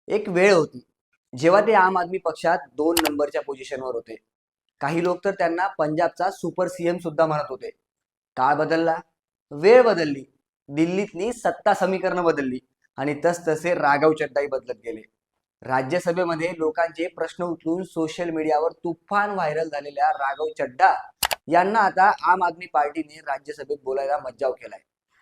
एक वेळ होती जेव्हा ते आम आदमी पक्षात 2 नंबरच्या पोझिशनवर होते. काही लोक तर त्यांना पंजाबचा सुपर सीएम सुद्धा म्हणत होते. काळ बदलला, वेळ बदलली, दिल्लीतली सत्ता समीकरणं बदलली आणि तसतसे राघव चड्डाही बदलत गेले. राज्यसभेमध्ये लोकांचे प्रश्न उचलून सोशल मीडियावर तुफान व्हायरल झालेल्या राघव चड्डा यांना आता आम आदमी पार्टीने राज्यसभेत बोलायला मज्जाव केलाय.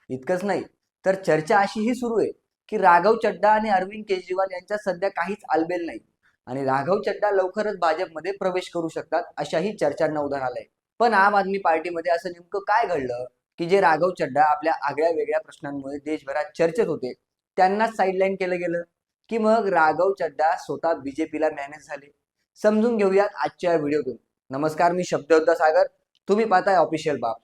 इतकंच नाही तर चर्चा अशीही सुरू आहे की राघव चड्डा आणि अरविंद केजरीवाल यांच्यात सध्या काहीच आलबेल नाही आणि राघव चड्डा लवकरच भाजपमध्ये प्रवेश करू शकतात अशाही चर्चांना उधाण आलंय. पण आम आदमी पार्टीमध्ये असं नेमकं काय घडलं की जे राघव चड्डा आपल्या आगळ्या वेगळ्या प्रश्नांमुळे देशभरात चर्चेत होते त्यांनाच साईडलाईन केलं गेलं, की मग राघव चड्डा स्वतः बीजेपीला मॅनेज झाले? समजून घेऊयात आजच्या व्हिडिओतून. नमस्कार, मी शब्दयोद्धा सागर, तुम्ही पाहताय ऑफिशियल बाप.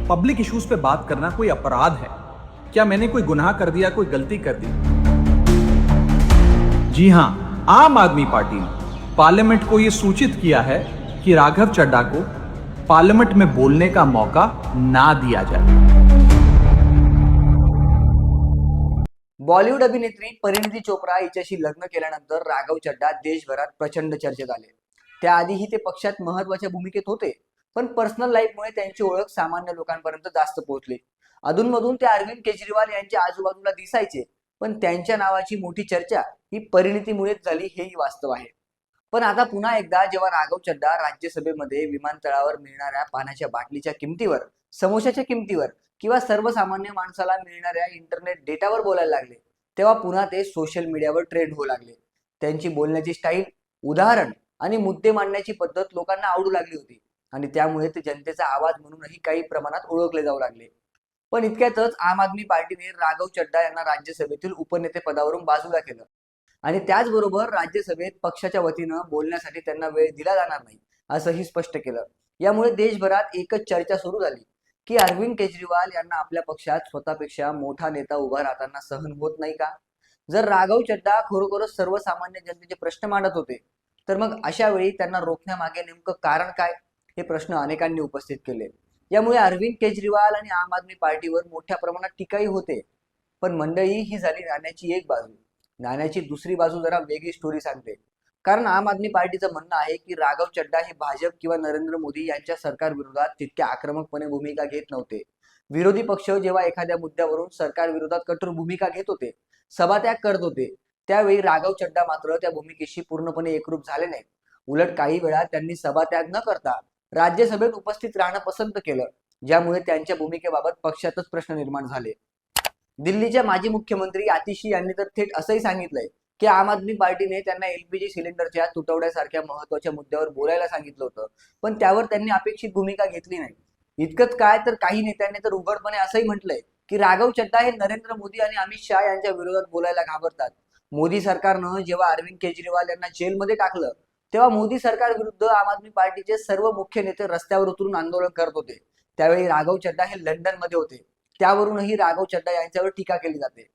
पब्लिक इश्यूज पे बात करना कोई अपराध है क्या? मैंने कोई गुनाह कर दिया, कोई गलती कर दी? जी हां, आम आदमी पार्टी ने पार्लियामेंट को यह सूचित किया है कि राघव चड्डा को पार्लियामेंट में बोलने का मौका ना दिया जाए. बॉलिवूड अभिनेत्री परिणीती चोप्रा हिच्याशी लग्न केल्यानंतर राघव चड्डा देशभरात प्रचंड चर्चेत आले. त्याआधीही ते पक्षात महत्वाच्या भूमिकेत होते, पण पर्सनल लाईफमुळे त्यांची ओळख सामान्य लोकांपर्यंत जास्त पोहोचली. अधूनमधून ते अरविंद केजरीवाल यांच्या आजूबाजूला दिसायचे, पण त्यांच्या नावाची मोठी चर्चा ही परिणितीमुळेच झाली, हेही वास्तव आहे. पण आता पुन्हा एकदा जेव्हा राघव चड्डा राज्यसभेमध्ये विमानतळावर मिळणाऱ्या पाण्याच्या बाटलीच्या किमतीवर, समोशाच्या किमतीवर किंवा सर्वसामान्य माणसाला मिळणाऱ्या इंटरनेट डेटावर बोलायला लागले, तेव्हा पुन्हा ते सोशल मीडियावर ट्रेंड होऊ लागले. त्यांची बोलण्याची स्टाईल, उदाहरण आणि मुद्दे मांडण्याची पद्धत लोकांना आवडू लागली होती आणि त्यामुळे ते जनतेचा आवाज म्हणूनही काही प्रमाणात ओळखले जाऊ लागले. पण इतक्यातच आम आदमी पार्टीने राघव चड्डा यांना राज्यसभेतील उपनेते पदावरून बाजूला केलं आणि त्याचबरोबर राज्यसभेत पक्षाच्या वतीनं बोलण्यासाठी त्यांना वेळ दिला जाणार नाही असंही स्पष्ट केलं. यामुळे देशभरात एकच चर्चा सुरू झाली की अरविंद केजरीवाल यांना आपल्या पक्षात स्वतःपेक्षा मोठा नेता उभा राहताना सहन होत नाही का? जर राघव चड्डा खरोखरच सर्वसामान्य जनतेचे प्रश्न मांडत होते, तर मग अशा वेळी त्यांना रोखण्यामागे नेमकं कारण काय, हे प्रश्न अनेकांनी उपस्थित केले. यामुळे अरविंद केजरीवाल आणि आम आदमी पार्टीवर मोठ्या प्रमाणात टीकाही होते. पण मंडळी, ही झाली नाण्याची एक बाजू. नाण्याची दुसरी बाजू जरा वेगळी स्टोरी सांगते. कारण आम आदमी पार्टीचं म्हणणं आहे की राघव चड्डा हे भाजप किंवा नरेंद्र मोदी यांच्या सरकार विरोधात तितक्या आक्रमकपणे भूमिका घेत नव्हते. विरोधी पक्ष जेव्हा एखाद्या मुद्द्यावरून सरकार विरोधात कठोर भूमिका घेत होते, सभात्याग करत होते, त्यावेळी राघव चड्डा मात्र त्या भूमिकेशी पूर्णपणे एकरूप झाले नाही. उलट काही वेळा त्यांनी सभात्याग न करता राज्यसभेत उपस्थित राहणं पसंत केलं, ज्यामुळे त्यांच्या भूमिकेबाबत पक्षातच प्रश्न निर्माण झाले. दिल्लीच्या माजी मुख्यमंत्री आतिशी यांनी तर थेट असंही सांगितलंय की आम आदमी पार्टीने त्यांना एलपीजी सिलेंडरच्या तुटवड्यासारख्या महत्वाच्या मुद्द्यावर बोलायला सांगितलं होतं, पण त्यावर त्यांनी अपेक्षित भूमिका घेतली नाही. इतकंच काय तर काही नेत्यांनी तर उघडपणे असंही म्हटलंय की राघव चड्डा हे नरेंद्र मोदी आणि अमित शहा यांच्या विरोधात बोलायला घाबरतात. मोदी सरकारनं जेव्हा अरविंद केजरीवाल यांना जेलमध्ये टाकलं, तेव्हा मोदी सरकार विरुद्ध आम आदमी पार्टीचे सर्व मुख्य नेते रस्त्यावर उतरून आंदोलन करत होते. त्यावेळी राघव चड्डा हे लंडन मध्ये होते. त्यावरूनही राघव चड्डा यांच्यावर टीका केली जाते.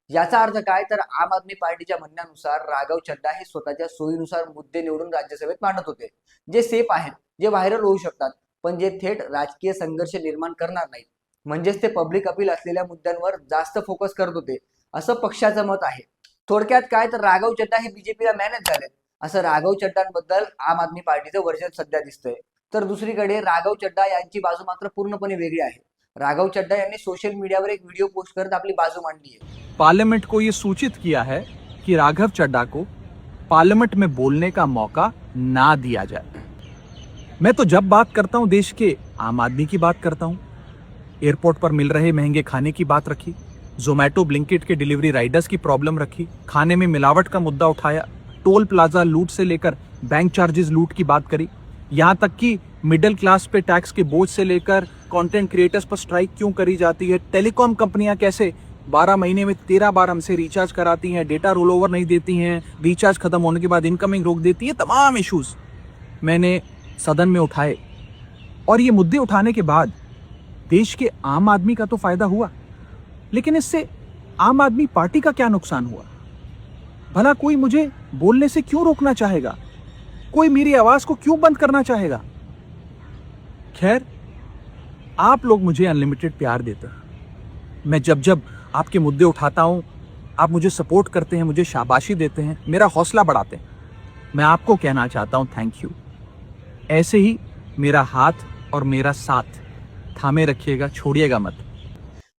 याचा अर्थ काय तर आम आदमी पार्टीच्या म्हणण्यानुसार राघव चड्डा हे स्वतःच्या सोयीनुसार मुद्दे निवडून राज्यसभेत मांडत होते, जे सेफ आहेत, जे व्हायरल होऊ शकतात, पण जे थेट राजकीय संघर्ष निर्माण करणार नाहीत. म्हणजेच ते पब्लिक अपील असलेल्या मुद्द्यांवर जास्त फोकस करत होते, असं पक्षाचं मत आहे. थोडक्यात काय तर राघव चड्डा हे बीजेपीला मॅनेज झालेत, असं राघव चड्डांबद्दल आम आदमी पार्टीचं वर्जन सध्या दिसतंय. तर दुसरीकडे राघव चड्डा यांची बाजू मात्र पूर्णपणे वेगळी आहे. राघव चड्डा यांनी सोशल मीडियावर एक व्हिडिओ पोस्ट करत आपली बाजू मांडली आहे. पार्लियामेंट को यह सूचित किया है कि राघव चड्डा को पार्लियामेंट में बोलने का मौका ना दिया जाए. मैं तो जब बात करता हूं देश के आम आदमी की बात करता हूं. एयरपोर्ट पर मिल रहे महंगे खाने की बात रखी, जोमैटो ब्लिंकिट के डिलीवरी राइडर्स की प्रॉब्लम रखी, खाने में मिलावट का मुद्दा उठाया, टोल प्लाजा लूट से लेकर बैंक चार्जेस लूट की बात करी, यहाँ तक कि मिडिल क्लास पे टैक्स के बोझ से लेकर कंटेंट क्रिएटर्स पर स्ट्राइक क्यों करी जाती है, टेलीकॉम कंपनियां कैसे 12 महीने में 13 बार हमसे रिचार्ज कराती हैं, डेटा रोल ओवर नहीं देती हैं, रिचार्ज खत्म होने के बाद इनकमिंग रोक देती है, तमाम इश्यूज मैंने सदन में उठाए. और ये मुद्दे उठाने के बाद देश के आम आदमी का तो फायदा हुआ, लेकिन इससे आम आदमी पार्टी का क्या नुकसान हुआ? भला कोई मुझे बोलने से क्यों रोकना चाहेगा? कोई मेरी आवाज को क्यों बंद करना चाहेगा? खैर, आप लोग मुझे अनलिमिटेड प्यार देते हैं. मैं जब जब आपके मुद्दे उठाता हूं, आप मुझे सपोर्ट करते हैं, मुझे शाबाशी देते हैं, मेरा हौसला बढ़ाते हैं। मैं आपको कहना चाहता हूं थैंक यू। ऐसे ही मेरा हाथ और मेरा साथ थामे रखिएगा, छोड़िएगा मत।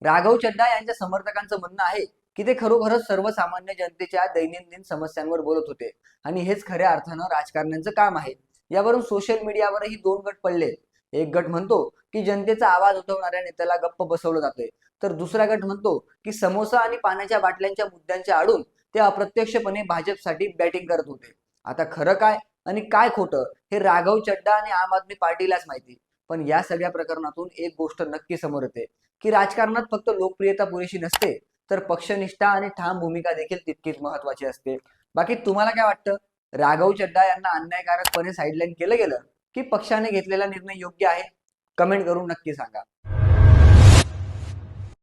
राघव चड्डा यांच्या समर्थकांचं म्हणणं आहे की ते खरोखरच सर्वसामान्य जनतेच्या दैनंदिन समस्यांवर बोलत होते आणि हेच खऱ्या अर्थानं राजकारण्यांचं काम आहे। यावरून सोशल मीडियावरही दोन गट पडले। एक गट म्हणतो की जनतेचा आवाज उठवणाऱ्या नेत्याला गप्प बसवलं जाते, तर दुसरा गट म्हणतो की समोसा आणि पाण्याच्या बाटल्यांच्या मुद्द्यांच्या आडून ते अप्रत्यक्षपणे भाजपसाठी बॅटिंग करत होते। आता खरं काय आणि काय खोटं हे राघव चड्डा आणि आम आदमी पार्टीलाच माहिती। पण या सगळ्या प्रकरणातून एक गोष्ट नक्की समोर येते की राजकारणात फक्त लोकप्रियता पुरेशी नसते, तर पक्षनिष्ठा आणि ठाम भूमिका देखील तितकीच महत्वाची असते। बाकी तुम्हाला काय वाटतं? राघव चड्डा यांना अन्यायकारकपणे साईडलाईन केलं गेलं की पक्षाने घेतलेला निर्णय योग्य आहे? कमेंट करून नक्की सांगा।